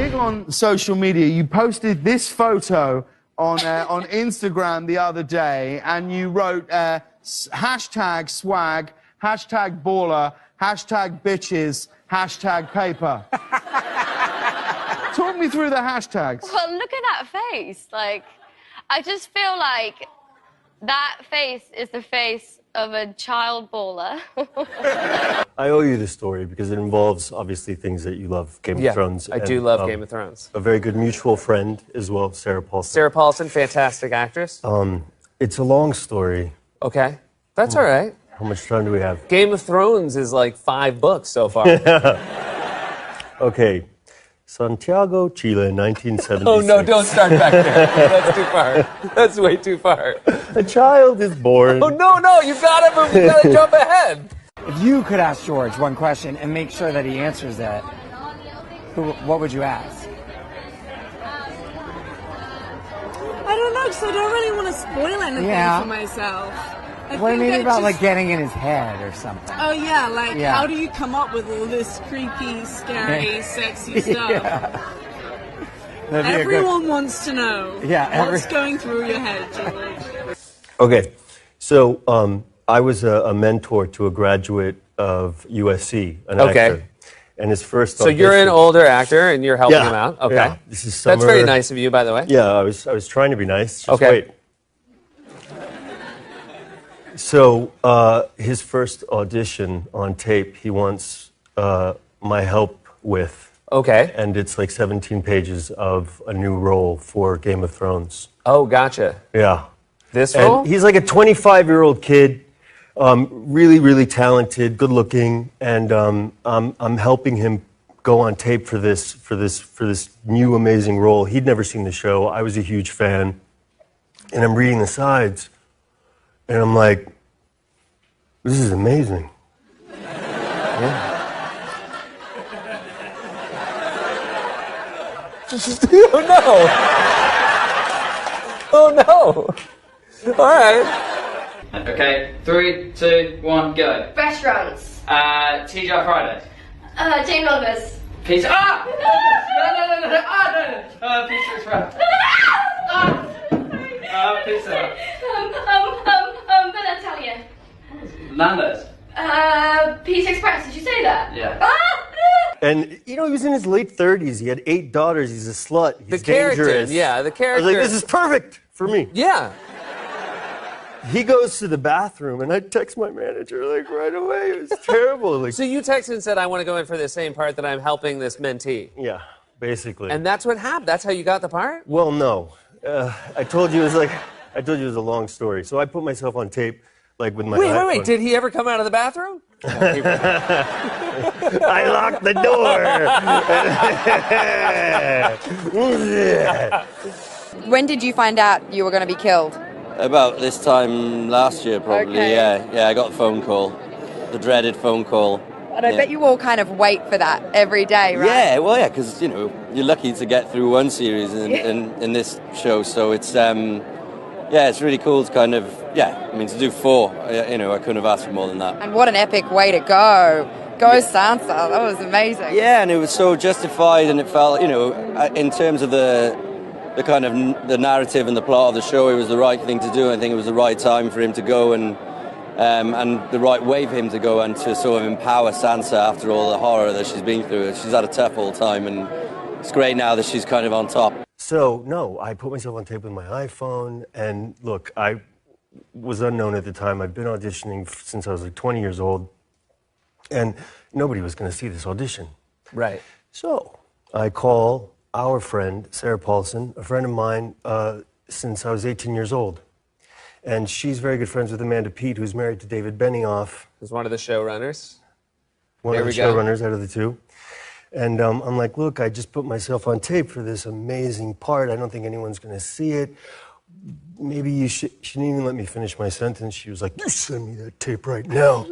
big on social media. You posted this photo on Instagram the other day, and you wrote hashtag swag, hashtag baller, hashtag bitches, hashtag paper. Talk me through the hashtags. Well, look at that face. Like, I just feel like that face is the face of a child baller. I owe you this story because it involves, obviously, things that you love, Game of Thrones. I do love Game of Thrones. A very good mutual friend as well, Sarah Paulson. Sarah Paulson, fantastic actress. It's a long story. Okay, that's all right. How much time do we have? Game of Thrones is like 5 books so far. Okay. Santiago, Chile, 1976. Oh, no, don't start back there. That's too far. That's way too far. A child is born. Oh, no, you gotta jump ahead. If you could ask George one question and make sure that he answers that, what would you ask? I don't know, because I don't really want to spoil anything for myself. What maybe about like getting in his head or something? Oh yeah, like how do you come up with all this creepy, scary, sexy stuff? Everyone wants to know what's going through your head, George. Okay, so I was a mentor to a graduate of USC, an actor. And his first So you're an older actor and you're helping him out? Okay. Yeah. This is summer. That's very nice of you, by the way. Yeah, I was trying to be nice. Just wait. So his first audition on tape, he wants my help with. Okay. And it's like 17 pages of a new role for Game of Thrones. Oh, gotcha. Yeah. This role? And he's like a 25-year-old kid, really, really talented, good-looking, and I'm helping him go on tape for this new amazing role. He'd never seen the show. I was a huge fan, and I'm reading the sides. And I'm like, this is amazing. Yeah. Oh, no. Oh, no. All right. Okay, 3, 2, 1, go. Restaurants. TGI Fridays. Jamie Oliver's. Pizza. Ah! No. Ah, no. Pizza Express. Pizza. Italian. Nando's. Pizza Express, did you say that? Yeah. And, you know, he was in his late 30s. He had 8 daughters. He's a slut. He's dangerous. The character. I was like, this is perfect for me. Yeah. He goes to the bathroom, and I text my manager, like, right away. It was terrible. Like, So you texted and said, I want to go in for the same part that I'm helping this mentee. yeah, basically. And that's what happened? That's how you got the part? Well, no. I told you it was a long story. So I put myself on tape, like, with my iPhone. Wait. Did he ever come out of the bathroom? I locked the door. When did you find out you were going to be killed? About this time last year, probably. Okay. Yeah, I got the phone call, the dreaded phone call. And I bet you all kind of wait for that every day, right? Yeah, because you know you're lucky to get through one series in this show, so it's it's really cool to kind of to do 4. You know, I couldn't have asked for more than that. And what an epic way to go! Go Sansa, that was amazing. Yeah, and it was so justified, and it felt, you know, in terms of the kind of the narrative and the plot of the show, it was the right thing to do. I think it was the right time for him to go, and the right way for him to go and to sort of empower Sansa after all the horror that she's been through. She's had a tough all time, and it's great now that she's kind of on top. So, no, I put myself on tape with my iPhone, and look, I was unknown at the time. I'd been auditioning since I was like 20 years old, and nobody was going to see this audition. Right. So I call our friend, Sarah Paulson, a friend of mine since I was 18 years old. And she's very good friends with Amanda Peet, who's married to David Benioff. Who's one of the showrunners. One of the showrunners out of the 2. And I'm like, look, I just put myself on tape for this amazing part. I don't think anyone's going to see it. Maybe you should... She didn't even let me finish my sentence. She was like, you send me that tape right now.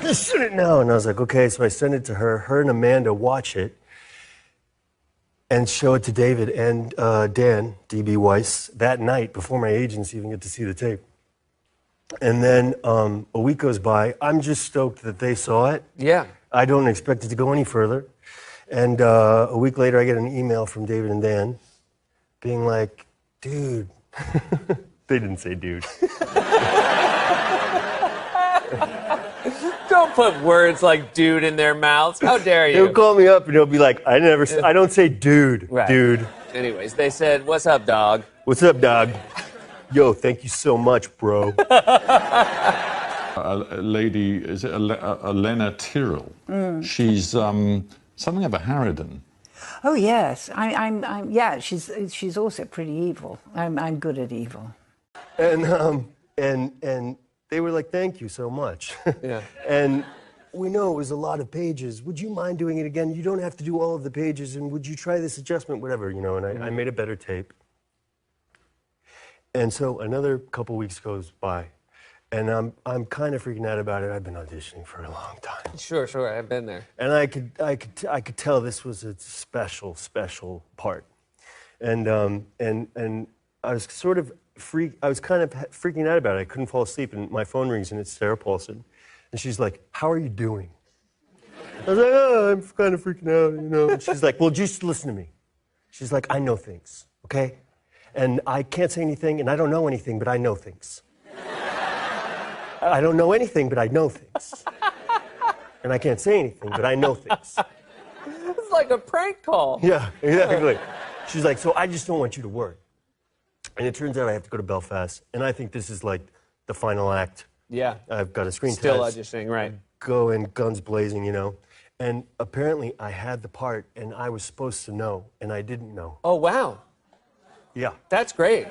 Just send it now. And I was like, okay. So I sent it to her. Her and Amanda watch it and show it to David and Dan, D.B. Weiss, that night before my agents even get to see the tape. And then a week goes by. I'm just stoked that they saw it. Yeah. I don't expect it to go any further. And a week later, I get an email from David and Dan being like, dude. They didn't say dude. Don't put words like dude in their mouths. How dare you? They'll call me up and they'll be like, I don't say dude, Right. dude. Anyways, they said, what's up, dog? What's up, dog? Yo, thank you so much, bro. A lady, is it Elena Tyrrell? She's something of a harridan. Oh yes, yeah. She's also pretty evil. I'm good at evil. And they were like, thank you so much. Yeah. And we know it was a lot of pages. Would you mind doing it again? You don't have to do all of the pages, and would you try this adjustment, whatever, you know, and I made a better tape. And so another couple weeks goes by, and I'm kind of freaking out about it. I've been auditioning for a long time. Sure, I've been there. And I could tell this was a special part. And I was sort of I was kind of freaking out about it. I couldn't fall asleep, and my phone rings, and it's Sarah Paulson. And she's like, how are you doing? I was like, oh, I'm kind of freaking out, you know. And she's like, well, just listen to me. She's like, I know things, okay? And I can't say anything, and I don't know anything, but I know things. I don't know anything, but I know things. And I can't say anything, but I know things. It's like a prank call. Yeah, exactly. She's like, so I just don't want you to worry. And it turns out I have to go to Belfast, and I think this is like the final act. Yeah. I've got a screen test. Still auditioning, right. Go in guns blazing, you know. And apparently I had the part, and I was supposed to know, and I didn't know. Oh, wow. Yeah. That's great.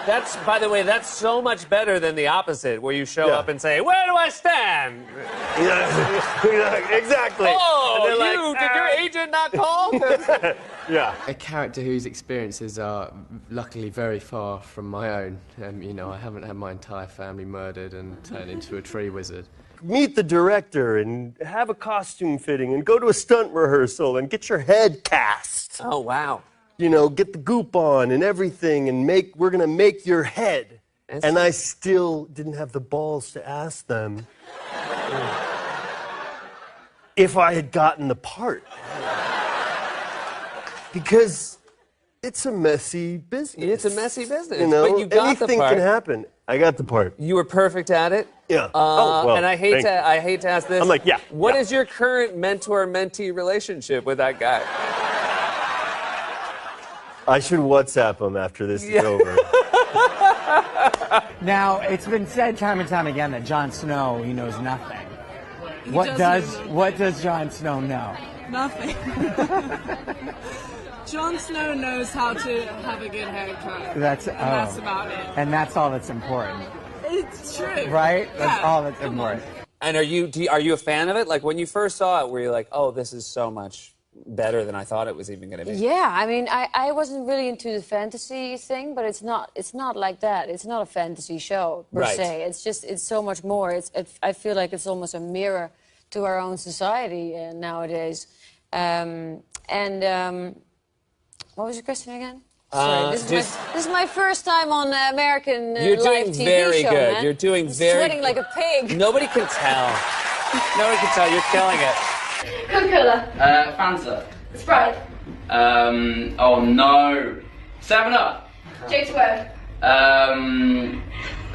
That's, by the way, that's so much better than the opposite, where you show up and say, where do I stand? Yeah, exactly. Oh, and like, did your agent not call? Yeah. A character whose experiences are luckily very far from my own. You know, I haven't had my entire family murdered and turned into a tree wizard. Meet the director and have a costume fitting and go to a stunt rehearsal and get your head cast. Oh, wow. You know, get the goop on and everything, and we're gonna make your head. And I still didn't have the balls to ask them if I had gotten the part. Because it's a messy business. It's a messy business. You know, but you got anything the part. can happen. I got the part. You were perfect at it. Yeah. And I hate to ask this. I'm like, yeah. What is your current mentor-mentee relationship with that guy? I should WhatsApp him after this is over. Now, it's been said time and time again that Jon Snow, he knows nothing. What does Jon Snow know? Nothing. Jon Snow knows how to have a good haircut. That's about it. And that's all that's important. It's true. Right? That's all that's important. And are you a fan of it? Like, when you first saw it, were you like, oh, this is so much better than I thought it was even going to be? Yeah, I mean, I wasn't really into the fantasy thing, but it's not like that. It's not a fantasy show per se. It's so much more. I feel like it's almost a mirror to our own society nowadays. What was your question again? Sorry, this is my first time on American You're doing live TV very show, good. man. You're doing I'm very sweating like a pig. Nobody can tell. Nobody can tell. You're killing it. Coca-Cola. Fanta. Sprite. Oh no. 7-Up. J2O.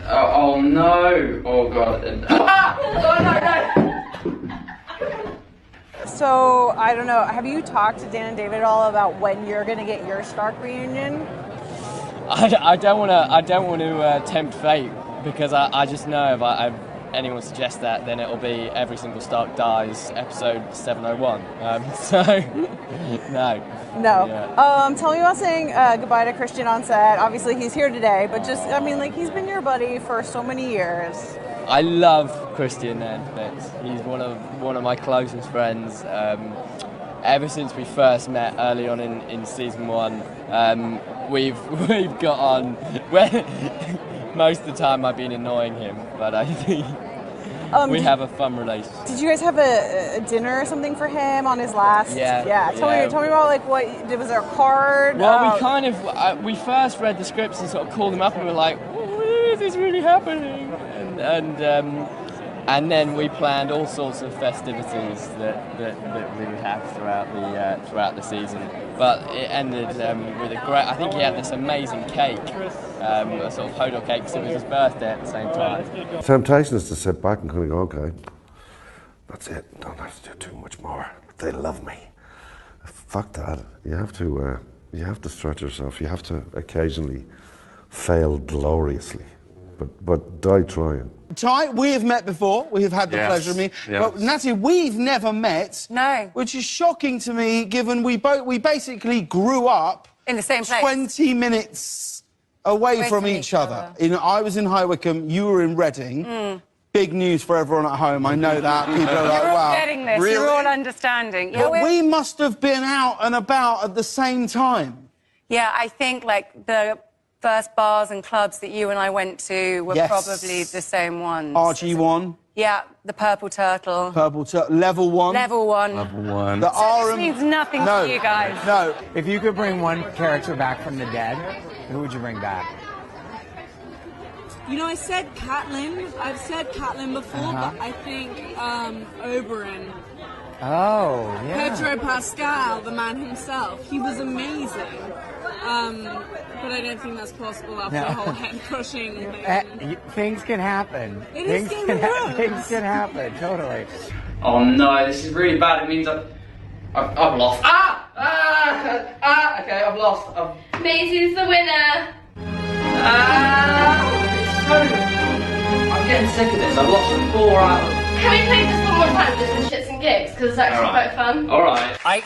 Oh no. Oh god. Oh no. So, I don't know, have you talked to Dan and David at all about when you're going to get your Stark reunion? I don't want to tempt fate, because I just know if anyone suggests that, then it'll be every single Stark dies episode 701. So, no. No. Yeah. Tell me about saying goodbye to Christian on set. Obviously, he's here today, but just, I mean, like, he's been your buddy for so many years. I love Christian Netflix. He's one of my closest friends. Ever since we first met early on in season 1, we've got on. Most of the time I've been annoying him, but I think we have a fun relationship. Did you guys have a dinner or something for him on his last? Yeah. Tell me about, like, what was there a card? Well, we first read the scripts and sort of called him up and we were like, is this really happening? And And then we planned all sorts of festivities that we would have throughout the season. But it ended with a great. I think he had this amazing cake, a sort of hodel cake, because it was his birthday at the same time. Temptation is to sit back and kind of go, okay, that's it. Don't have to do too much more. They love me. Fuck that. You have to stretch yourself. You have to occasionally fail gloriously, but die trying. Ty, we have met before. We have had the pleasure of meeting. Yes. But Natalie, we've never met. No. Which is shocking to me, given we basically grew up in the same place, 20 minutes away from each other. I was in High Wycombe. You were in Reading. Big news for everyone at home. I know that. People are like, You're all wow. getting this. Really? You're all understanding. Yeah, But we must have been out and about at the same time. Yeah, I think like the first bars and clubs that you and I went to were probably the same ones. RG1. Yeah, the Purple Turtle. Purple Turtle. Level 1. Level 1. Level 1. The So this means nothing to you guys. No. If you could bring one character back from the dead, who would you bring back? You know, I said Catelyn. I've said Catelyn before, but I think Oberyn. Oh, yeah. Pedro Pascal, the man himself. He was amazing. But I don't think that's possible after the whole head-crushing thing. Things can happen. It is Game of Thrones. Things can happen, totally. Oh no, this is really bad. It means I've lost. Okay, I've lost. Maisie's the winner. I'm getting sick of this. I've lost 4 out. Can we play this one more time just for shits and gigs? Because it's actually quite fun. All right. I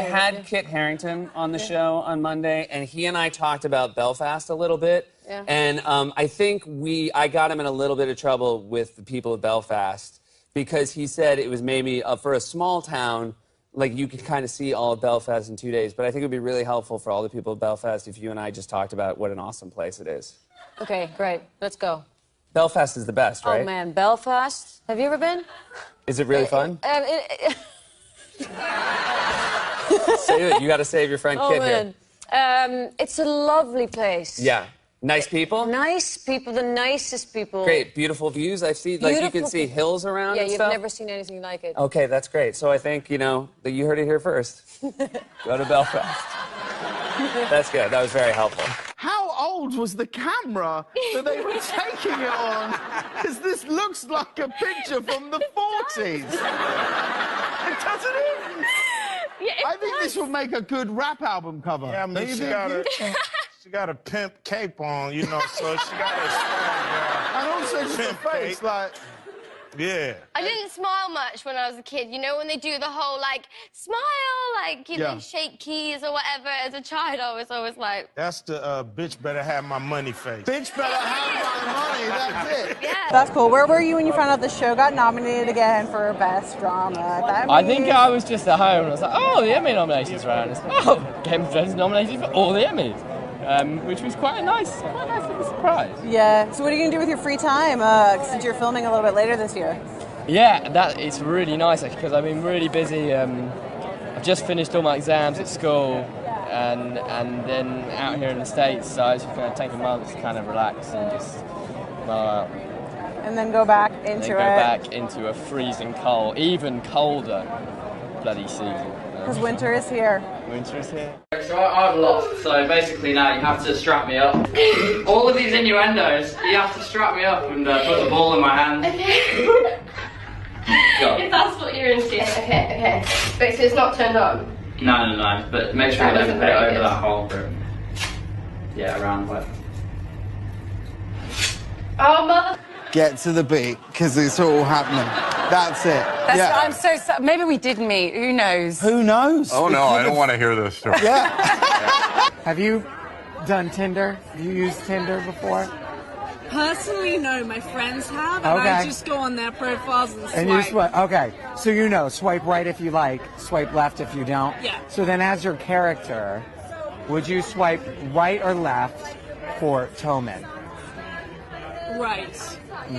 had Kit Harington on the show on Monday, and he and I talked about Belfast a little bit. Yeah. And I think I got him in a little bit of trouble with the people of Belfast because he said it was maybe for a small town, like you could kind of see all of Belfast in 2 days. But I think it would be really helpful for all the people of Belfast if you and I just talked about what an awesome place it is. Okay, great. Let's go. Belfast is the best, right? Oh, man. Belfast. Have you ever been? Is it really fun? Save it. You got to save your friend Kit here. Man. It's a lovely place. Yeah. Nice people? Nice people, the nicest people. Great, beautiful views. I see, like, you can see hills around Yeah, and you've stuff. never seen anything like it. Okay, that's great. So I think, that you heard it here first. Go to Belfast. That's good. That was very helpful. How old was the camera that they were taking it on? Because this looks like a picture from the 40s. Doesn't it? Yeah, I think this will make a good rap album cover. Yeah, I mean, she got a pimp cape on, so she got a swag. And also just Pimp a face, cape. like... Yeah. I didn't smile much when I was a kid. You know, when they do the whole, smile, shake keys or whatever. As a child, I was always like... That's the bitch better have my money face. Bitch better have my money, that's it. Yeah. That's cool. Where were you when you found out the show got nominated again for Best Drama? I think I was just at home and I was like, oh, the Emmy nominations are around. It's like, oh, Game of Thrones is nominated for all the Emmys. Which was quite a nice little surprise. Yeah. So what are you going to do with your free time since you're filming a little bit later this year? Yeah, it's really nice actually because I've been really busy. I've just finished all my exams at school and then out here in the States, so I was just going to take a month to kind of relax and just and then go back into back into a freezing cold, even colder bloody season. Because winter is here. Winter is here. So I've lost, so basically now you have to strap me up. All of these innuendos, you have to strap me up and put the ball in my hand. Okay. If that's what you're into. Okay. Wait, so it's not turned on? No, but make sure you don't put it over that hole. Yeah, around what? Oh, mother... Get to the beat, because it's all happening. That's it. I'm so sorry. Maybe we did meet. Who knows? Who knows? Oh, no, I don't want to hear this story. Yeah. Have you done Tinder? Have you used Tinder before? Personally, no. My friends have, and I just go on their profiles and swipe. And you swipe. Okay, so swipe right if you like, swipe left if you don't. Yeah. So then, as your character, would you swipe right or left for Tommen? Right.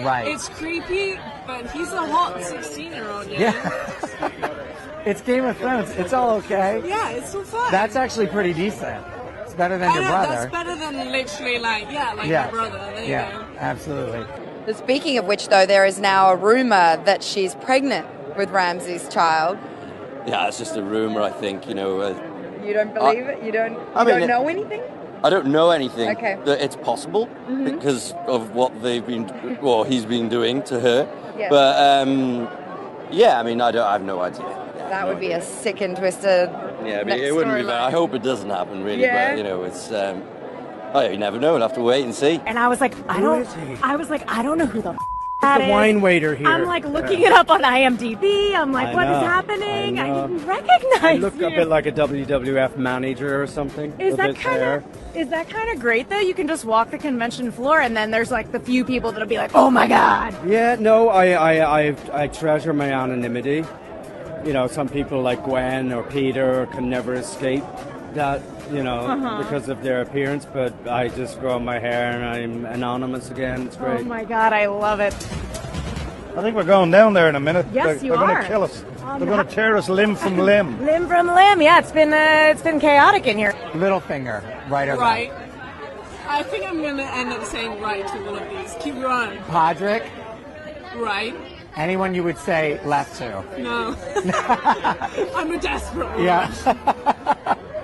Right. It's creepy, but he's a hot 16-year-old, Yeah. It's Game of Thrones. It's all okay. Yeah, it's so fun. That's actually pretty decent. It's better than your brother. That's better than literally, my brother. There you go. Absolutely. Speaking of which, though, there is now a rumour that she's pregnant with Ramsay's child. Yeah, it's just a rumor, I think. You know. You don't believe it? You don't know anything? I don't know anything. Okay. That it's possible because of what he's been doing to her. Yeah. But yeah, I mean, I have no idea. That would be a sick and twisted. Yeah, I mean, it wouldn't be bad. I hope it doesn't happen, really. Yeah. But you know, it's. You never know. We'll have to wait and see. And I was like, I don't know who the that the is. wine waiter here. I'm like looking it up on IMDb. I'm like, what is happening? I didn't recognize I look you. a bit like a WWF manager or something. Is that kind of great though? You can just walk the convention floor and then there's like the few people that'll be like, oh my god. Yeah, no, I treasure my anonymity. You know, some people like Gwen or Peter can never escape that, you know, because of their appearance, but I just grow my hair and I'm anonymous again. It's great. Oh my god, I love it. I think we're going down there in a minute. Yes, they're going to kill us. They're going to tear us limb from limb. Limb from limb. Yeah, it's been chaotic in here. Littlefinger, right over. Right. I think I'm going to end up saying right to one of these. Keep going. Podrick. Right. Anyone you would say left to? No. I'm a desperate one. Yeah.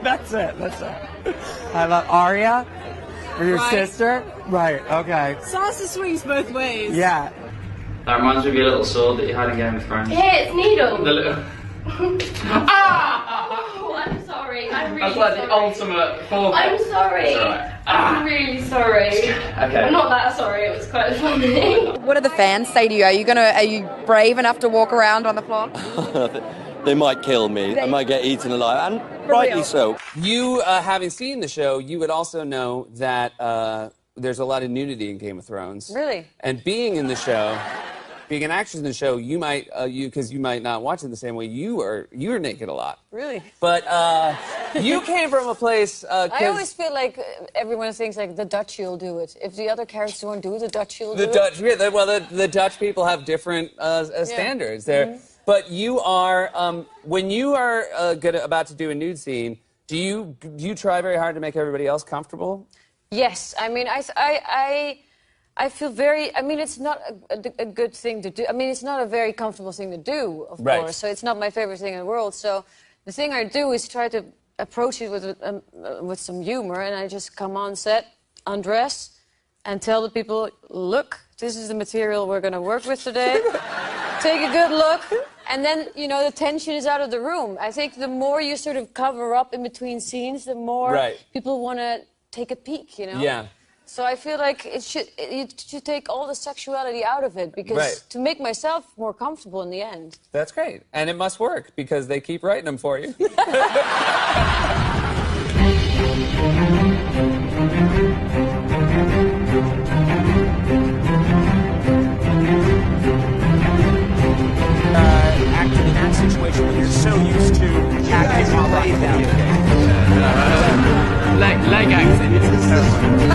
That's it. I love Arya. Or your sister? Right, okay. Saucer swings both ways. Yeah. That reminds me of your little sword that you had in Game of Thrones. Yeah, it's Needle. The little... Oh, I'm sorry. I'm really That's like sorry. the ultimate forfeit. I'm sorry. It's alright. I'm really sorry. Okay. I'm not that sorry. It was quite funny. What do the fans say to you? Are you brave enough to walk around on the floor? They might kill me. I might get eaten alive, and rightly so. You, having seen the show, you would also know that there's a lot of nudity in Game of Thrones. Really? And being in the show, being an actress in the show, you might, because you might not watch it the same way, you're naked a lot. Really? But you came from a place. I always feel like everyone thinks like the Dutch will do it. If the other characters won't do it, the Dutch will do it. The Dutch people have different standards. But you are, when you are about to do a nude scene, do you try very hard to make everybody else comfortable? Yes, I mean, I feel very. I mean, it's not a good thing to do. I mean, it's not a very comfortable thing to do, of course. So it's not my favorite thing in the world. So the thing I do is try to approach it with some humor, and I just come on set, undress, and tell the people, look, this is the material we're going to work with today. Take a good look. And then, you know, the tension is out of the room. I think the more you sort of cover up in between scenes, the more people want to take a peek, you know? Yeah. So I feel like it should take all the sexuality out of it, because to make myself more comfortable in the end. That's great. And it must work, because they keep writing them for you. Acting in that situation when you're so used to acting while laying down. Leg accent.